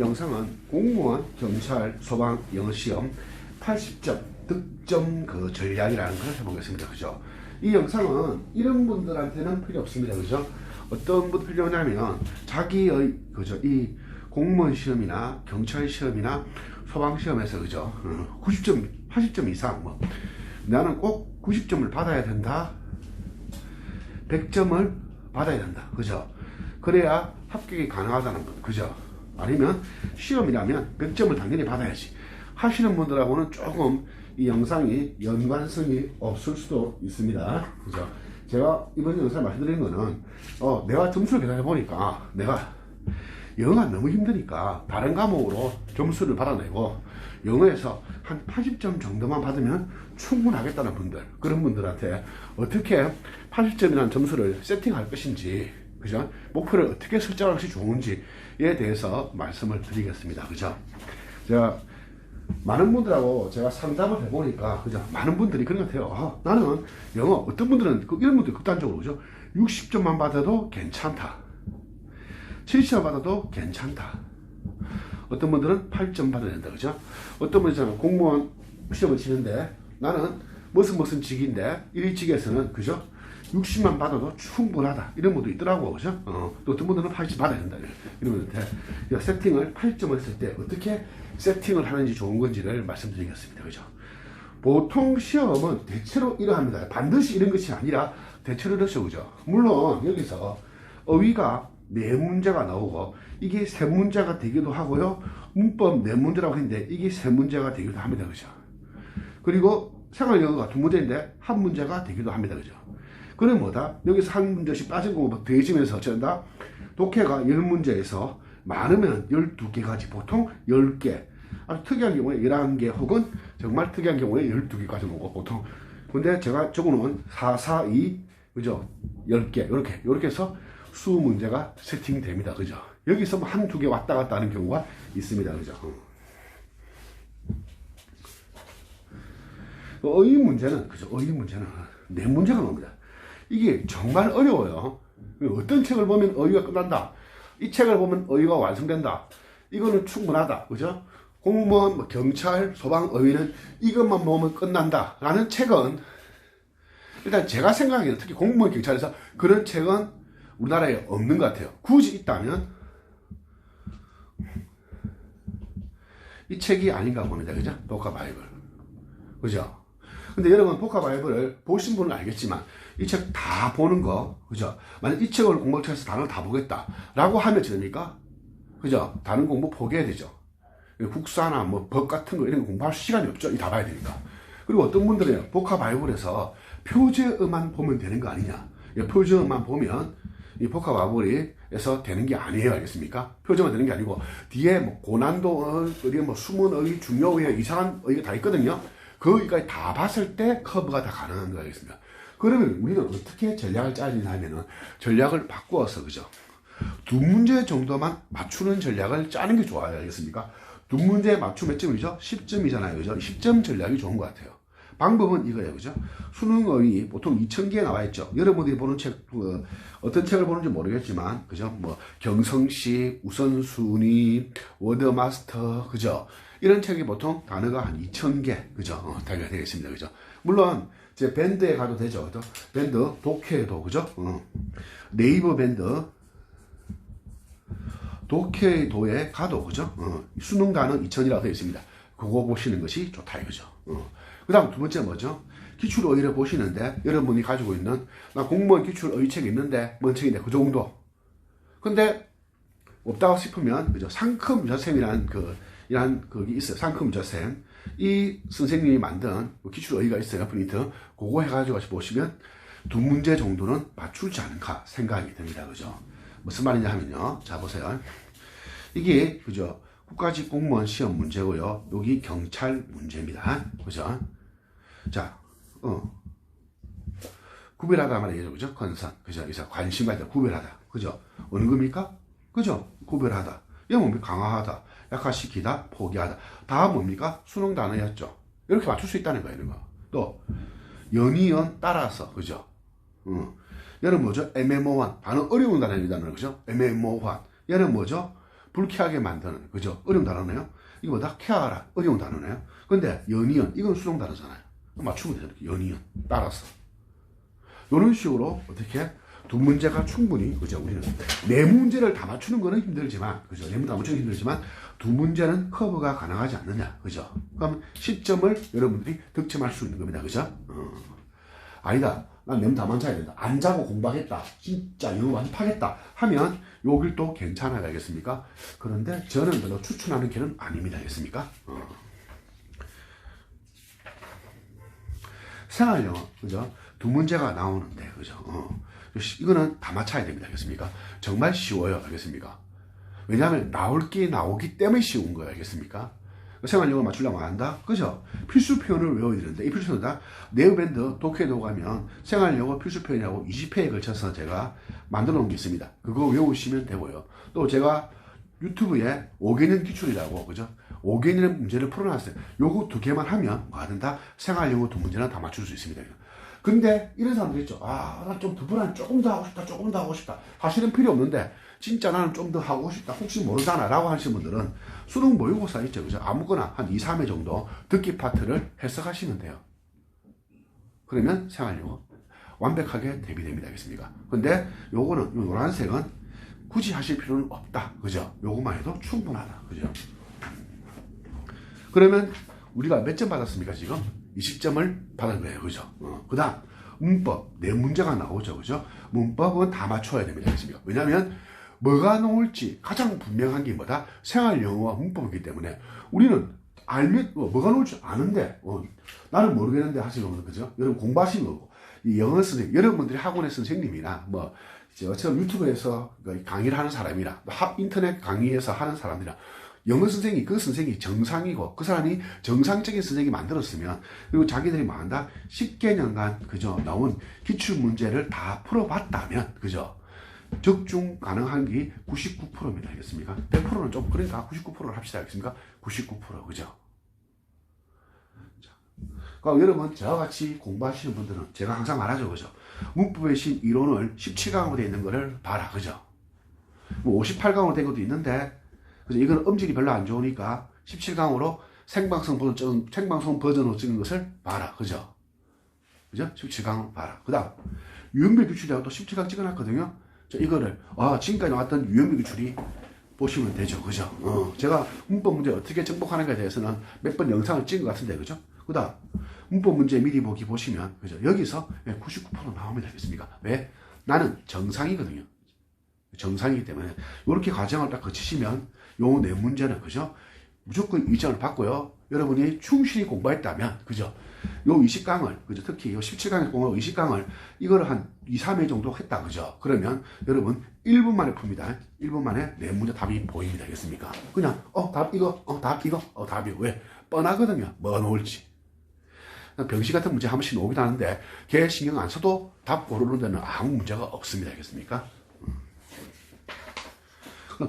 영상은 공무원, 경찰, 소방, 영어 시험 80점 득점 그 전략이라는 걸 해보겠습니다. 그죠? 이 영상은 이런 분들한테는 필요 없습니다. 그죠? 어떤 분 필요하냐면 자기의 그죠? 이 공무원 시험이나 경찰 시험이나 소방 시험에서 그죠? 90점, 80점 이상 뭐 나는 꼭 90점을 받아야 된다. 100점을 받아야 된다. 그죠? 그래야 합격이 가능하다는 것. 그죠? 아니면 시험이라면 100점을 당연히 받아야지 하시는 분들하고는 조금 이 영상이 연관성이 없을 수도 있습니다. 그죠? 제가 이번 영상을 말씀드리는 거는 내가 점수를 계산해 보니까 내가 영어가 너무 힘드니까 다른 과목으로 점수를 받아내고 영어에서 한 80점 정도만 받으면 충분하겠다는 분들, 그런 분들한테 어떻게 80점이라는 점수를 세팅할 것인지, 그죠? 목표를 어떻게 설정할 것이 좋은지에 대해서 말씀을 드리겠습니다. 그죠? 제가 많은 분들하고 제가 상담을 해보니까, 그죠? 많은 분들이 그런 것 같아요. 나는 영어, 어떤 분들은, 이런 분들 극단적으로, 그죠? 60점만 받아도 괜찮다. 70점 받아도 괜찮다. 어떤 분들은 8점 받아야 된다. 그죠? 어떤 분들은 공무원 시험을 치는데 나는 무슨 직인데, 1직에서는, 그죠? 60만 받아도 충분하다. 이런 분도 있더라고. 그죠? 또 어떤 분들은 80점 받아야 된다. 이런 분들한테 세팅을 8점을 했을 때 어떻게 세팅을 하는지 좋은 건지를 말씀드리겠습니다. 그죠? 보통 시험은 대체로 이러합니다. 반드시 이런 것이 아니라 대체로 이렇죠. 그죠? 물론 여기서 어휘가 4문제가 나오고 이게 3문제가 되기도 하고요. 문법 4문제라고 했는데 이게 3문제가 되기도 합니다. 그죠? 그리고 생활영어가 2문제인데 1문제가 되기도 합니다. 그죠? 그럼 뭐다? 여기서 한 문제씩 빠진 거 더해지면서 어쩐다? 독해가 10문제에서 많으면 12개까지, 보통 10개. 아주 특이한 경우에 11개 혹은 정말 특이한 경우에 12개까지 오고 보통. 근데 제가 적어놓은 4, 4, 2, 그죠? 10개. 이렇게 해서 20문제가 세팅됩니다. 그죠? 여기서 뭐 한두 개 왔다 갔다 하는 경우가 있습니다. 그죠? 어휘 문제는, 그죠? 어휘 문제는 4문제가 나옵니다. 이게 정말 어려워요. 어떤 책을 보면 어휘가 끝난다. 이 책을 보면 어휘가 완성된다. 이거는 충분하다. 그죠? 공무원, 뭐 경찰, 소방 어휘는 이것만 보면 끝난다. 라는 책은 일단 제가 생각하기에는 특히 공무원, 경찰에서 그런 책은 우리나라에 없는 것 같아요. 굳이 있다면 이 책이 아닌가 봅니다. 그죠? 독화 바이블. 그죠? 근데 여러분 독화 바이블을 보신 분은 알겠지만 이 책 다 보는 거, 그죠? 만약 이 책을 공부해서 단어를 다 보겠다 라고 하면 됩니까? 그죠? 다른 공부 포기해야 되죠. 국사나 뭐 법 같은 거 이런 거 공부할 시간이 없죠. 이 다 봐야 되니까. 그리고 어떤 분들은 독화 바이블에서 표제어만 보면 되는 거 아니냐. 표제어만 보면 이 독화 바이블에서 되는 게 아니에요. 알겠습니까? 표제어만 되는 게 아니고 뒤에 뭐 고난도 어휘, 뭐 숨은 어휘, 중요 어휘, 이상한 어휘가 다 있거든요. 그 어휘까지 다 봤을 때 커버가 다 가능한 거 알겠습니다. 그러면 우리는 어떻게 전략을 짜느냐 하면은 전략을 바꾸어서, 그죠? 2문제 정도만 맞추는 전략을 짜는 게 좋아요. 알겠습니까? 2문제 맞추면 몇 점이죠? 10점이잖아요. 그죠? 10점 전략이 좋은 것 같아요. 방법은 이거예요. 그죠? 수능어휘 보통 2000개에 나와 있죠. 여러분들이 보는 책, 어떤 책을 보는지 모르겠지만, 그죠? 뭐, 경성식, 우선순위, 워드마스터, 그죠? 이런 책이 보통 단어가 한 2000개, 그죠? 단위가 되겠습니다. 그죠? 물론, 제 밴드에 가도 되죠. 그죠? 밴드, 독해도, 그죠? 네이버 밴드, 독해도에 가도, 그죠? 수능 단어 2000이라고 되어 있습니다. 그거 보시는 것이 좋다, 이거죠. 그 다음 2번째 뭐죠? 기출어휘를 보시는데, 여러분이 가지고 있는, 나 공무원 기출어휘 책이 있는데, 뭔 책인데, 그 정도. 근데, 없다고 싶으면, 그죠? 상큼여쌤이라는 그게 있어요. 상큼여쌤. 이 선생님이 만든 기출어휘가 있어요. 프린트. 그거 해가지고 보시면, 2문제 정도는 맞출지 않을까 생각이 듭니다. 그죠? 무슨 말이냐 하면요. 자, 보세요. 이게, 그죠? 국가직 공무원 시험 문제고요. 여기 경찰 문제입니다. 그죠? 자, 구별하다 말이에요. 그죠? 컨선. 그죠? 그래서 관심 가지다. 구별하다. 그죠? 어느 겁니까? 그죠? 구별하다. 이거 뭡니까? 강화하다. 약화시키다. 포기하다. 다 뭡니까? 수능 단어였죠. 이렇게 맞출 수 있다는 거예요. 이런 거. 또, 연이연 따라서. 그죠? 얘는 뭐죠? 애매모호한. 단어 어려운 단어입니다. 그죠? 애매모호한. 얘는 뭐죠? 불쾌하게 만드는, 그죠? 어려운 단어네요. 이거보다 쾌하라, 어려운 단어네요. 근데 연이은, 이건 수동 단어잖아요. 맞추면 되죠. 연이은 따라서. 이런 식으로 어떻게 두 문제가 충분히, 그죠? 우리는 네 문제를 다 맞추는 거는 힘들지만, 그죠? 네 문제 다 맞추는 힘들지만 두 문제는 커버가 가능하지 않느냐, 그죠? 그럼 10점을 여러분들이 득점할 수 있는 겁니다, 그죠? 아니다, 난 네 문제 다 맞춰야 된다, 안 자고 공부하겠다, 진짜 이거 완파겠다 하면 요 길도 괜찮아요, 알겠습니까? 그런데 저는 별로 추천하는 길은 아닙니다, 알겠습니까? 생활영어, 그죠? 두 문제가 나오는데, 그죠? 이거는 다 맞춰야 됩니다, 알겠습니까? 정말 쉬워요, 알겠습니까? 왜냐하면 나올 게 나오기 때문에 쉬운 거예요, 알겠습니까? 생활영어 맞추려면 한다, 그죠? 필수 표현을 외워야 되는데, 이 필수 표현 다 네오밴드 독해도 가면 생활영어 필수 표현이라고 20회에 걸쳐서 제가 만들어 놓은 게 있습니다. 그거 외우시면 되고요. 또 제가 유튜브에 5개년 기출이라고, 그죠? 5개년 문제를 풀어놨어요. 요거 두 개만 하면 뭐하든 다 생활영어 두 문제는 다 맞출 수 있습니다. 근데 이런 사람들 있죠. 아, 나 좀 더 불안, 조금 더 하고 싶다, 조금 더 하고 싶다. 사실은 필요 없는데 진짜 나는 좀 더 하고 싶다, 혹시 모르잖아 라고 하시는 분들은 수능 모의고사 있죠, 그죠? 아무거나 한 2, 3회 정도 듣기 파트를 해석하시면 돼요. 그러면 생활영어 완벽하게 대비됩니다, 알겠습니까? 근데 요거는, 요 노란색은 굳이 하실 필요는 없다, 그죠? 요것만 해도 충분하다, 그죠? 그러면 우리가 몇 점 받았습니까, 지금? 20점을 받은 거예요, 그죠? 그 다음, 문법, 네 문제가 나오죠, 그죠? 문법은 다 맞춰야 됩니다, 알겠습니까? 왜냐면, 뭐가 나올지 가장 분명한 게 뭐다? 생활영어와 문법이기 때문에, 우리는 알면, 뭐가 나올지 아는데, 나는 모르겠는데 하시는 거는, 그죠? 여러분 공부하시는 거고, 이 영어 선생님, 여러분들이 학원의 선생님이나, 저처럼 유튜브에서 강의를 하는 사람이나, 인터넷 강의에서 하는 사람이나, 영어 선생이, 그 선생이 정상이고, 그 사람이 정상적인 선생이 만들었으면, 그리고 자기들이 뭐 한다? 10개년간, 그죠? 나온 기출문제를 다 풀어봤다면, 그죠? 적중 가능한 게 99%입니다. 알겠습니까? 100%는 좀, 그러니까 99%를 합시다. 알겠습니까? 99%, 그죠? 자, 그럼 여러분, 저와 같이 공부하시는 분들은 제가 항상 말하죠, 그죠? 문법의 신 이론을 17강으로 되어 있는 거를 봐라, 그죠? 뭐 58강으로 된 것도 있는데, 그래서 이건 음질이 별로 안 좋으니까 17강으로 생방송 버전으로 찍은 것을 봐라, 그죠? 그죠? 17강으로 봐라. 그 다음, 유형별 기출이라고 또 17강 찍어놨거든요. 이거를, 지금까지 나왔던 유형별 기출이 보시면 되죠, 그죠? 제가 문법 문제 어떻게 정복하는가에 대해서는 몇 번 영상을 찍은 것 같은데, 그죠? 그 다음, 문법 문제 미리 보기 보시면, 그죠? 여기서 99% 나옵니다, 알겠습니까? 왜? 나는 정상이거든요. 정상이기 때문에 이렇게 과정을 딱 거치시면 요 네 문제는, 그죠? 무조건 2점을 받고요. 여러분이 충실히 공부했다면, 그죠? 요 20강을, 그죠? 특히 요 17강에서 공부하고 20강을 이거를 한 2, 3회 정도 했다, 그죠? 그러면 여러분 1분 만에 풉니다. 1분 만에 네 문제 답이 보입니다. 알겠습니까? 그냥 답 이거, 답 이거, 답이 왜? 뻔하거든요. 뭐 나올지. 병시 같은 문제 한 번씩 나오기도 하는데 걔 신경 안 써도 답 고르는 데는 아무 문제가 없습니다. 알겠습니까?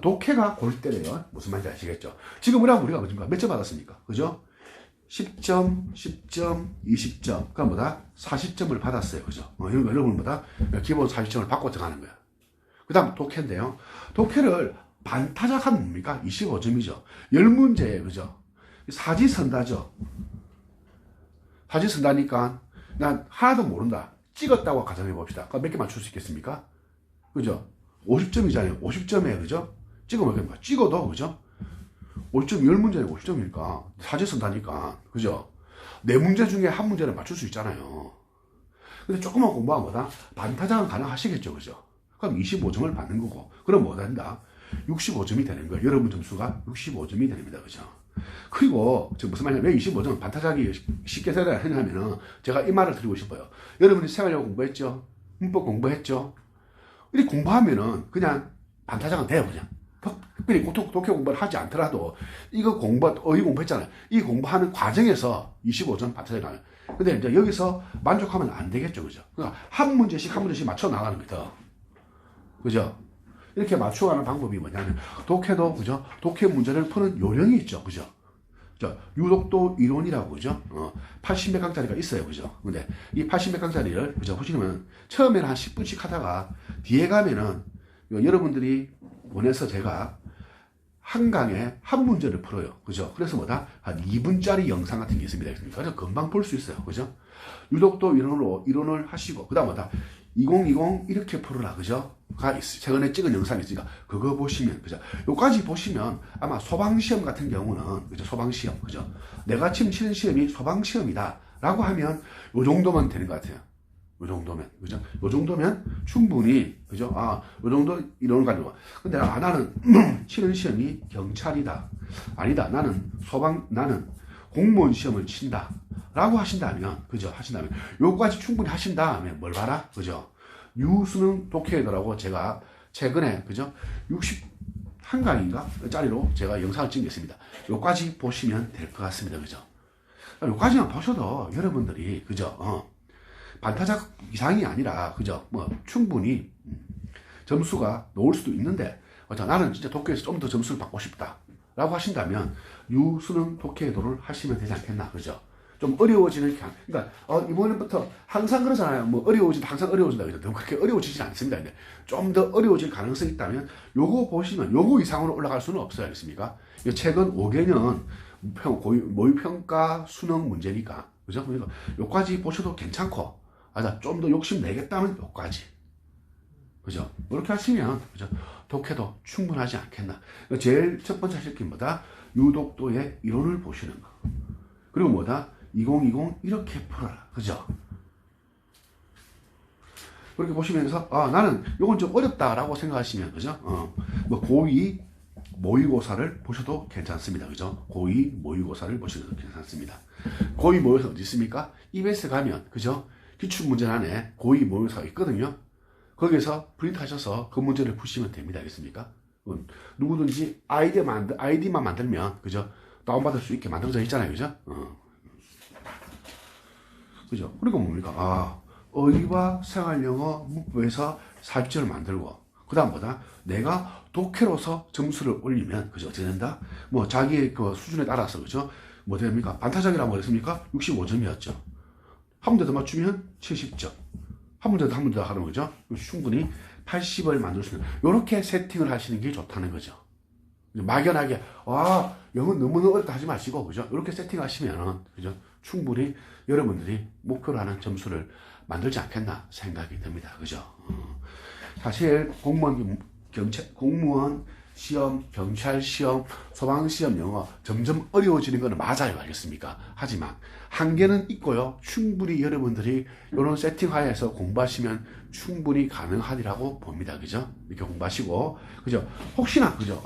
독해가 골때려요. 무슨 말인지 아시겠죠? 지금 우리가 몇 점 받았습니까? 그죠? 10점, 10점, 20점. 그러니까 뭐다? 40점을 받았어요. 그죠? 여러분보다 기본 40점을 받고 들어가는 거야. 그 다음 독해인데요. 독해를 반타작하면 뭡니까? 25점이죠. 10문제예요. 그죠? 사지선다죠. 사지선다니까 난 하나도 모른다. 찍었다고 가정해 봅시다. 그럼 몇 개 맞출 수 있겠습니까? 그죠? 50점이잖아요. 50점이에요. 그죠? 찍으면 찍어도, 그죠? 50점, 10문제에 50점이니까. 사지 쓴다니까. 그죠? 4문제 중에 한 문제를 맞출 수 있잖아요. 근데 조금만 공부하면 뭐다? 반타작은 가능하시겠죠. 그죠? 그럼 25점을 받는 거고. 그럼 뭐 된다? 65점이 되는 거예요. 여러분 점수가 65점이 됩니다. 그죠? 그리고, 지금 무슨 말이냐면, 왜 25점 반타작이 쉽게 되려 하냐면은, 제가 이 말을 드리고 싶어요. 여러분이 생활영어 공부했죠? 문법 공부했죠? 이렇게 공부하면은 그냥 반타작은 돼요, 그냥. 특별히 독해 공부를 하지 않더라도 이거 어휘 공부했잖아요. 이 공부하는 과정에서 25점 반타작이 나와요. 근데 이제 여기서 만족하면 안 되겠죠, 그죠? 그러니까 한 문제씩 맞춰 나가는 거죠. 그죠? 이렇게 맞춰가는 방법이 뭐냐면, 독해도, 그죠? 독해 문제를 푸는 요령이 있죠, 그죠? 유독도 이론이라고, 그죠? 80몇 강짜리가 있어요, 그죠? 근데 이 80몇 강짜리를, 그죠? 보시면 처음에는 한 10분씩 하다가 뒤에 가면은 여러분들이 원해서 제가 한 강에 한 문제를 풀어요. 그죠? 그래서 뭐다? 한 2분짜리 영상 같은 게 있습니다. 그래서 금방 볼 수 있어요. 그죠? 유독도 이론을 하시고, 그 다음 뭐다? 2020 이렇게 풀어라. 그죠? 최근에 찍은 영상이 있으니까, 그거 보시면, 그죠? 요까지 보시면, 아마 소방시험 같은 경우는, 그죠? 소방시험, 그죠? 내가 지금 치는 시험이 소방시험이다. 라고 하면, 요 정도면 되는 것 같아요. 요 정도면, 그죠? 요 정도면 충분히, 그죠? 요 정도 이론을 가지고. 근데, 나는 치는 시험이 경찰이다. 아니다. 나는 공무원 시험을 친다. 라고 하신다면, 그죠? 하신다면, 요까지 충분히 하신 다음에 뭘 봐라? 그죠? 유수능 독해더라고 제가 최근에, 그죠? 61강인가? 짜리로 제가 영상을 찍겠습니다. 요까지 보시면 될 것 같습니다. 그죠? 요까지만 보셔도 여러분들이, 그죠? 반타작 이상이 아니라, 그죠? 충분히 점수가 놓을 수도 있는데, 나는 진짜 독해에서 좀 더 점수를 받고 싶다. 라고 하신다면, 유수능 독해도를 하시면 되지 않겠나. 그죠? 좀 어려워지는, 그러니까, 이번부터 항상 그러잖아요. 항상 어려워진다. 그죠? 그렇게 어려워지진 않습니다. 근데 좀 더 어려워질 가능성이 있다면, 요거 보시면, 요거 이상으로 올라갈 수는 없어요. 알겠습니까? 최근 5개년 모의평가 수능 문제니까. 그죠? 그러니까, 요까지 보셔도 괜찮고, 좀 더 욕심 내겠다면 요까지. 그죠? 이렇게 하시면, 그죠? 독해도 충분하지 않겠나. 제일 첫 번째 하실 게 뭐다? 유독도의 이론을 보시는 거. 그리고 뭐다? 2020 이렇게 풀어라. 그죠? 그렇게 보시면서, 나는 요건 좀 어렵다라고 생각하시면, 그죠? 고2 모의고사를 보셔도 괜찮습니다. 그죠? 고2 모의고사를 보셔도 괜찮습니다. 고2 모의고사 어디 있습니까? EBS 가면, 그죠? 기출문제란에 고2 모의고사가 있거든요. 거기서 프린트하셔서 그 문제를 푸시면 됩니다. 알겠습니까? 누구든지 아이디만 만들면, 그죠? 다운받을 수 있게 만들어져 있잖아요. 그죠? 그죠? 그리고 뭡니까? 어휘와 생활영어 문법에서 살점을 만들고, 그 다음 뭐다? 내가 독해로서 점수를 올리면, 그죠? 어떻게 된다? 자기의 그 수준에 따라서, 그죠? 뭐 됩니까? 반타작이라고 그랬습니까? 65점이었죠. 한 문제 더 맞추면 70점. 한 문제 더 하는 거죠. 충분히 80을 만들 수 있는, 요렇게 세팅을 하시는 게 좋다는 거죠. 막연하게, 영어 너무 어렵다 하지 마시고, 그죠? 이렇게 세팅하시면, 그죠? 충분히 여러분들이 목표로 하는 점수를 만들지 않겠나 생각이 듭니다. 그죠? 사실 공무원 시험, 경찰 시험, 소방 시험 영어 점점 어려워지는 것은 맞아요. 알겠습니까? 하지만 한계는 있고요. 충분히 여러분들이 이런 세팅 하에서 공부하시면 충분히 가능하리라고 봅니다. 그죠? 이렇게 공부하시고, 그죠? 혹시나, 그죠?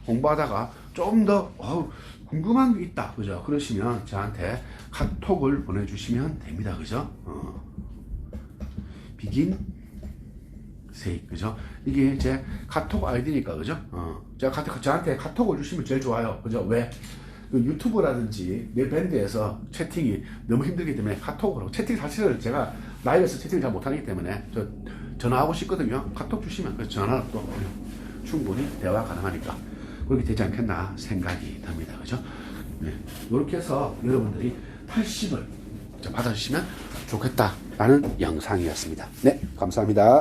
공부하다가 좀 더, 궁금한 게 있다. 그죠? 그러시면 저한테 카톡을 보내주시면 됩니다. 그죠? 비긴 세이, 그죠? 이게 제 카톡 아이디니까, 그죠? 저한테 카톡을 주시면 제일 좋아요. 그죠? 왜? 유튜브라든지 내 밴드에서 채팅이 너무 힘들기 때문에 카톡으로, 채팅 사실은 제가 라이브에서 채팅을 잘 못하기 때문에 전화하고 싶거든요. 카톡 주시면 전화로 또 충분히 대화 가능하니까 그렇게 되지 않겠나 생각이 듭니다. 그죠? 네. 이렇게 해서 여러분들이 80을 받아주시면 좋겠다라는 영상이었습니다. 네, 감사합니다.